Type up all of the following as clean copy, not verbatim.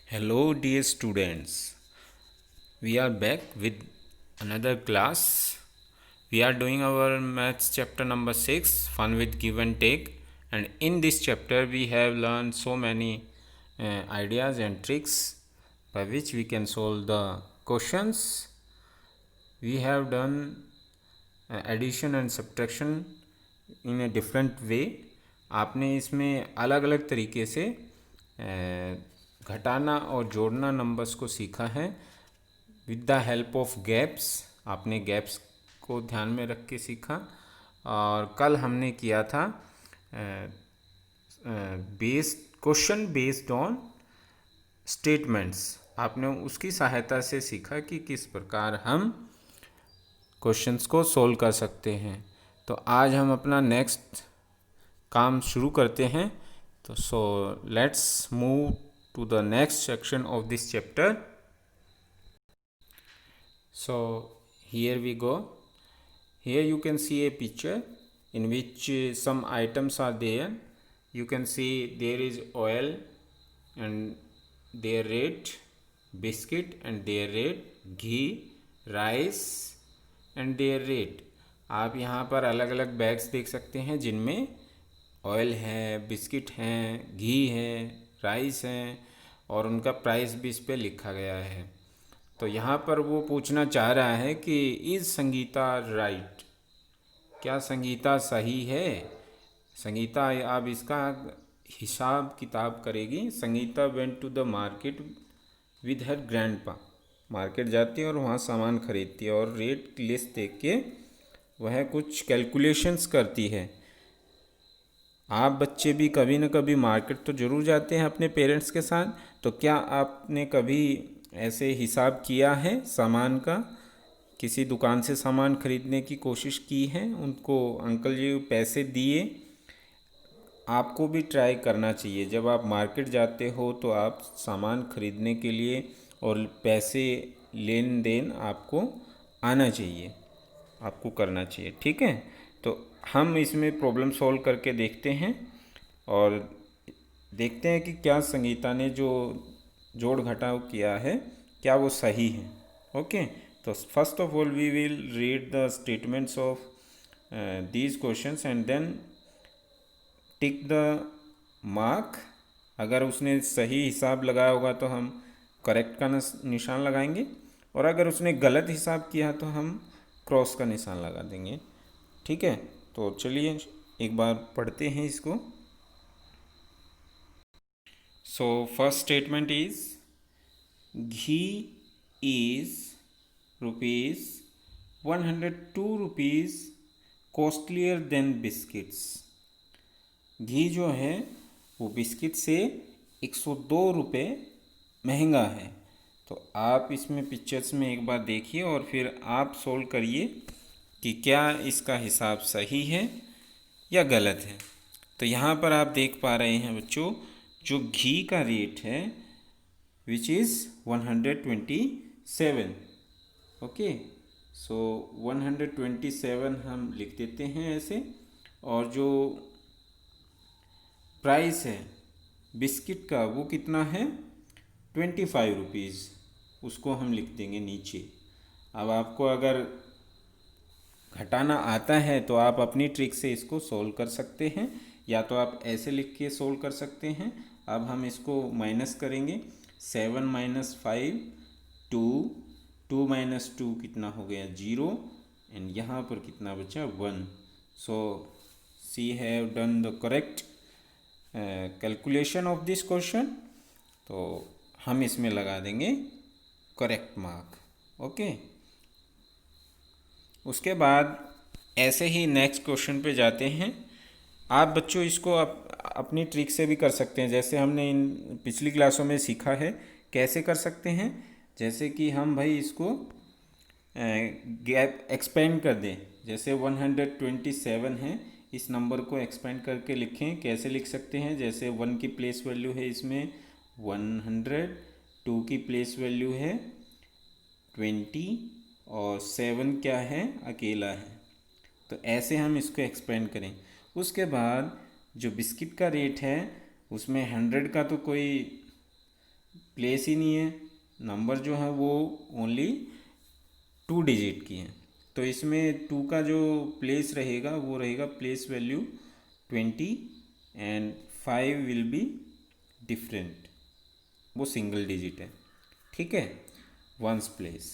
Hello, dear students. We are back with another class. We are doing our maths chapter number 6, Fun with Give and Take. And in this chapter, we have learned so many ideas and tricks by which we can solve the questions. We have done addition and subtraction in a different way. आपने इसमें अलग अलग तरीके से घटाना और जोड़ना numbers को सीखा है with the help of gaps. आपने गैप्स को ध्यान में रख के सीखा। और कल हमने किया था based question based on statements. आपने उसकी सहायता से सीखा कि किस प्रकार हम क्वेश्चंस को सोल्व कर सकते हैं। तो आज हम अपना नेक्स्ट काम शुरू करते हैं। तो so let's move to the next section of this chapter. So here we go. Here you can see a picture in which some items are there. You can see there is oil and their rate, biscuit and their rate, ghee, rice and their rate. आप यहाँ पर अलग अलग bags देख सकते हैं जिनमें oil है, बिस्किट हैं, घी है, राइस हैं और उनका प्राइस भी इस पर लिखा गया है। तो यहाँ पर वो पूछना चाह रहा है कि इज़ संगीता राइट, क्या संगीता सही है। संगीता अब इसका हिसाब किताब करेगी। Sangeeta went to the market with her grandpa. Market जाती है और वहाँ सामान खरीदती है और रेट लिस्ट देख के वह कुछ कैलकुलेशंस करती है। आप बच्चे भी कभी न कभी मार्केट तो ज़रूर जाते हैं अपने पेरेंट्स के साथ। तो क्या आपने कभी ऐसे हिसाब किया है सामान का? किसी दुकान से सामान खरीदने की कोशिश की है, उनको अंकल जी पैसे दिए? आपको भी ट्राई करना चाहिए। जब आप मार्केट जाते हो तो आप सामान खरीदने के लिए और पैसे लेन देन आपको आना चाहिए, आपको करना चाहिए। ठीक है, तो हम इसमें प्रॉब्लम सॉल्व करके देखते हैं और देखते हैं कि क्या संगीता ने जो जोड़ घटाव किया है क्या वो सही है। ओके, तो first of all we will read the statements of these questions and then tick the mark. अगर उसने सही हिसाब लगाया होगा तो हम करेक्ट का निशान लगाएंगे और अगर उसने गलत हिसाब किया तो हम क्रॉस का निशान लगा देंगे। ठीक है, तो चलिए एक बार पढ़ते हैं इसको। So first statement is ghee is rupees 102 rupees costlier than biscuits. घी जो है वो बिस्किट से 102 रुपये महंगा है। तो आप इसमें पिक्चर्स में एक बार देखिए और फिर आप सोल्व करिए कि क्या इसका हिसाब सही है या गलत है। तो यहाँ पर आप देख पा रहे हैं बच्चों, जो घी का रेट है विच इज़ 127। ओके, सो 127 हम लिख देते हैं ऐसे। और जो प्राइस है बिस्किट का वो कितना है 25 रुपीज़, उसको हम लिख देंगे नीचे। अब आपको अगर घटाना आता है तो आप अपनी ट्रिक से इसको सोल्व कर सकते हैं, या तो आप ऐसे लिख के सोल्व कर सकते हैं। अब हम इसको माइनस करेंगे। 7 माइनस 5 2, 2 माइनस 2 कितना हो गया 0 एंड यहाँ पर कितना बचा 1। So she have done the correct calculation of this question. तो हम इसमें लगा देंगे करेक्ट मार्क। ओके, उसके बाद ऐसे ही नेक्स्ट क्वेश्चन पे जाते हैं। आप बच्चों इसको अपनी ट्रिक से भी कर सकते हैं, जैसे हमने इन पिछली क्लासों में सीखा है। कैसे कर सकते हैं? जैसे कि हम भाई इसको गैप एक्सपेंड कर दें। जैसे 127 है, इस नंबर को एक्सपेंड करके लिखें। कैसे लिख सकते हैं? जैसे 1 की प्लेस वैल्यू है इसमें 100, 2 की प्लेस वैल्यू है 20 और 7 क्या है अकेला है। तो ऐसे हम इसको एक्सपेंड करें। उसके बाद जो बिस्किट का रेट है उसमें 100 का तो कोई प्लेस ही नहीं है, नंबर जो है वो ओनली 2 डिजिट की हैं। तो इसमें 2 का जो प्लेस रहेगा वो रहेगा place value 20 and 5 will be different, वो सिंगल डिजिट है, ठीक है, वंस प्लेस।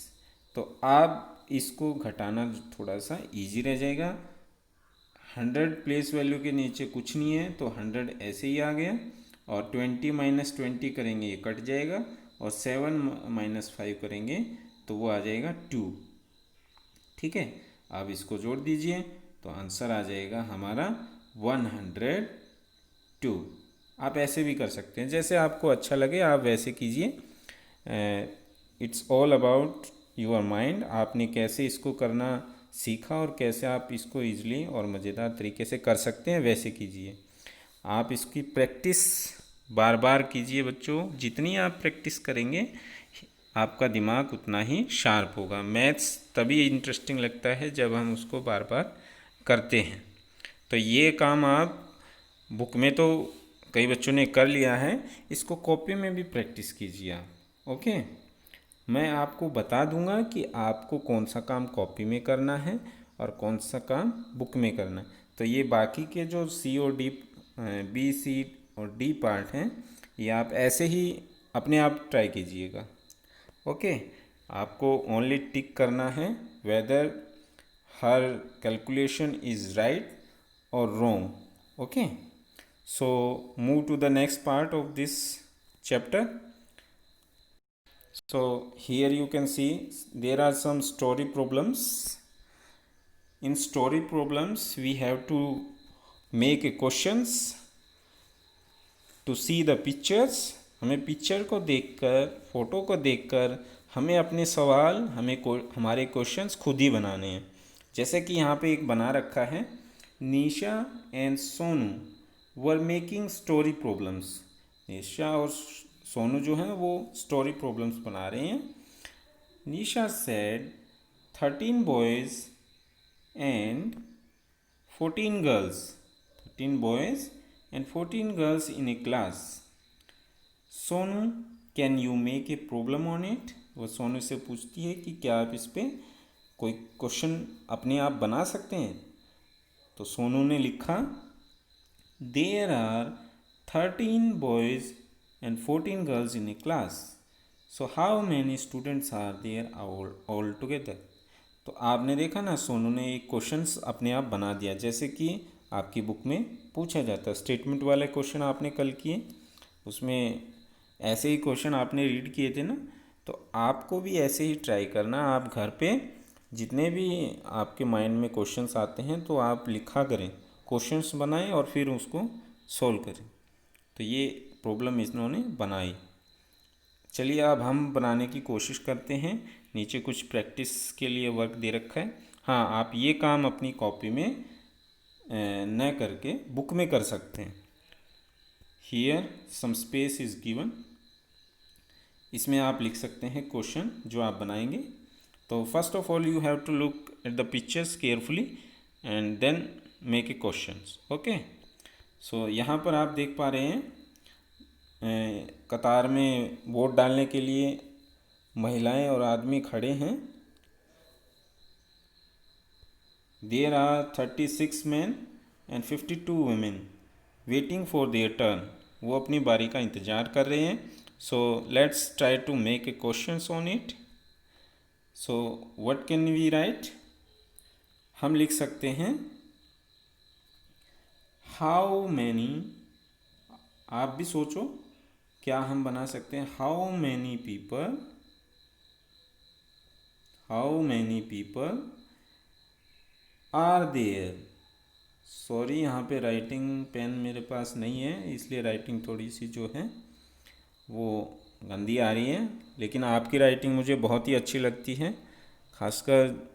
तो आप इसको घटाना थोड़ा सा इजी रह जाएगा। 100 प्लेस वैल्यू के नीचे कुछ नहीं है तो 100 ऐसे ही आ गया, और 20 माइनस 20 करेंगे ये कट जाएगा, और 7 माइनस 5 करेंगे तो वो आ जाएगा 2, ठीक है। आप इसको जोड़ दीजिए तो आंसर आ जाएगा हमारा 102। आप ऐसे भी कर सकते हैं, जैसे आपको अच्छा लगे आप वैसे कीजिए। It's all about your mind, आपने कैसे इसको करना सीखा और कैसे आप इसको ईजिली और मज़ेदार तरीके से कर सकते हैं वैसे कीजिए। आप इसकी प्रैक्टिस बार बार कीजिए बच्चों, जितनी आप प्रैक्टिस करेंगे आपका दिमाग उतना ही शार्प होगा। मैथ्स तभी इंटरेस्टिंग लगता है जब हम उसको बार बार करते हैं। तो ये काम आप बुक में तो कई बच्चों ने कर लिया है, इसको कॉपी में भी प्रैक्टिस कीजिए आप, ओके। मैं आपको बता दूंगा कि आपको कौन सा काम कॉपी में करना है और कौन सा काम बुक में करना है। तो ये बाकी के जो सी और डी, बी सी और डी पार्ट हैं, ये आप ऐसे ही अपने आप ट्राई कीजिएगा, ओके। आपको ओनली टिक करना है whether her calculation is right और wrong, okay. So move to the next part of this chapter. So here you can see there are some story problems. In story problems we have to make a questions to see the pictures. हमें picture को देखकर, photo को देखकर हमें अपने सवाल, हमारे questions खुद ही बनाने हैं। जैसे कि यहाँ पे एक बना रखा है, Nisha and Sonu were making story problems. Nisha और सोनू जो हैं वो स्टोरी प्रॉब्लम्स बना रहे हैं। Nisha said 13 boys and 14 girls, 13 boys and 14 girls in a class. Sonu can you make a problem on it. वो सोनू से पूछती है कि क्या आप इस पर कोई क्वेश्चन अपने आप बना सकते हैं। तो सोनू ने लिखा there are 13 boys and 14 girls in a class, so how many students are there all together. तो आपने देखा ना, सोनू ने एक क्वेश्चंस अपने आप बना दिया, जैसे कि आपकी बुक में पूछा जाता है। स्टेटमेंट वाले क्वेश्चन आपने कल किए, उसमें ऐसे ही क्वेश्चन आपने रीड किए थे ना, तो आपको भी ऐसे ही ट्राई करना। आप घर पे जितने भी आपके माइंड में क्वेश्चंस आते हैं तो आप लिखा करें, क्वेश्चंस बनाएं और फिर उसको सोल्व करें। तो ये प्रॉब्लम इन्होंने बनाई। चलिए अब हम बनाने की कोशिश करते हैं। नीचे कुछ प्रैक्टिस के लिए वर्क दे रखा है। हाँ, आप ये काम अपनी कॉपी में न करके बुक में कर सकते हैं। Here some space is given, इसमें आप लिख सकते हैं क्वेश्चन जो आप बनाएंगे। तो first of all you have to look at the pictures carefully and then make a questions, okay. So यहाँ पर आप देख पा रहे हैं कतार में वोट डालने के लिए महिलाएं और आदमी खड़े हैं। There are 36 man and 52 women waiting for their turn. वो अपनी बारी का इंतज़ार कर रहे हैं। So let's try to make a questions on it. So what can we write, हम लिख सकते हैं हाउ मैनी, आप भी सोचो क्या हम बना सकते हैं। How many people are there. Sorry, यहाँ पे राइटिंग पेन मेरे पास नहीं है, इसलिए राइटिंग थोड़ी सी जो है वो गंदी आ रही है, लेकिन आपकी राइटिंग मुझे बहुत ही अच्छी लगती है। खासकर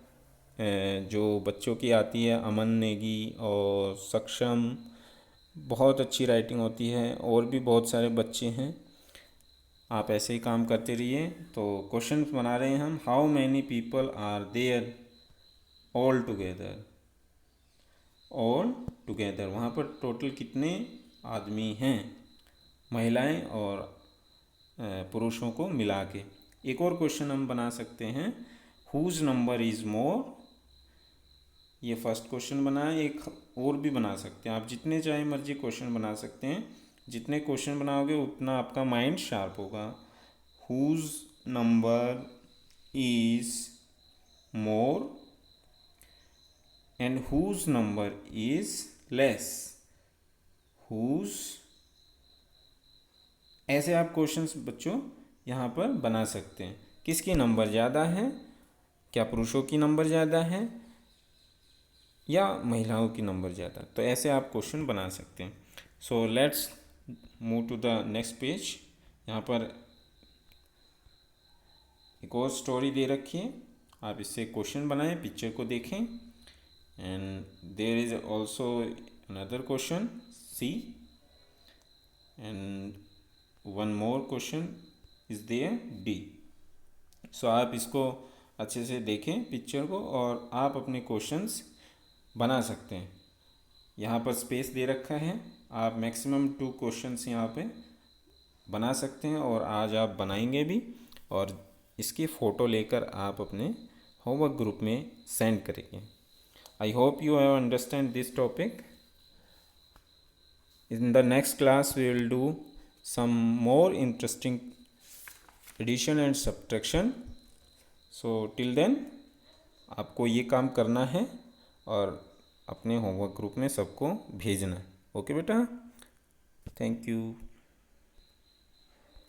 जो बच्चों की आती है, अमन नेगी और सक्षम, बहुत अच्छी राइटिंग होती है। और भी बहुत सारे बच्चे हैं, आप ऐसे ही काम करते रहिए। तो क्वेश्चन बना रहे हैं हम, how many people are there all together. वहाँ पर टोटल कितने आदमी हैं, महिलाएं और पुरुषों को मिला के। एक और क्वेश्चन हम बना सकते हैं, हुज नंबर इज़ मोर। ये फर्स्ट क्वेश्चन बना है, एक और भी बना सकते हैं आप, जितने चाहे मर्जी क्वेश्चन बना सकते हैं। जितने क्वेश्चन बनाओगे उतना आपका माइंड शार्प होगा। Whose number is more and whose number is less. Whose, ऐसे आप क्वेश्चंस बच्चों यहाँ पर बना सकते हैं। किसकी नंबर ज़्यादा है, क्या पुरुषों की नंबर ज़्यादा है या महिलाओं की नंबर ज़्यादा, तो ऐसे आप क्वेश्चन बना सकते हैं। So let's move to the next page. यहाँ पर एक और स्टोरी दे रखी है, आप इससे क्वेश्चन बनाएं, पिक्चर को देखें। And there is also another question C, and one more question is there D. So आप इसको अच्छे से देखें पिक्चर को, और आप अपने क्वेश्चंस बना सकते हैं। यहाँ पर स्पेस दे रखा है, आप मैक्सिमम 2 क्वेश्चंस यहाँ पे बना सकते हैं, और आज आप बनाएंगे भी, और इसकी फ़ोटो लेकर आप अपने होमवर्क ग्रुप में सेंड करेंगे। I hope you have understand this topic. In the next class we will do some more interesting addition and subtraction. So till then आपको ये काम करना है और अपने होमवर्क ग्रुप में सबको भेजना। ओके बेटा, थैंक यू।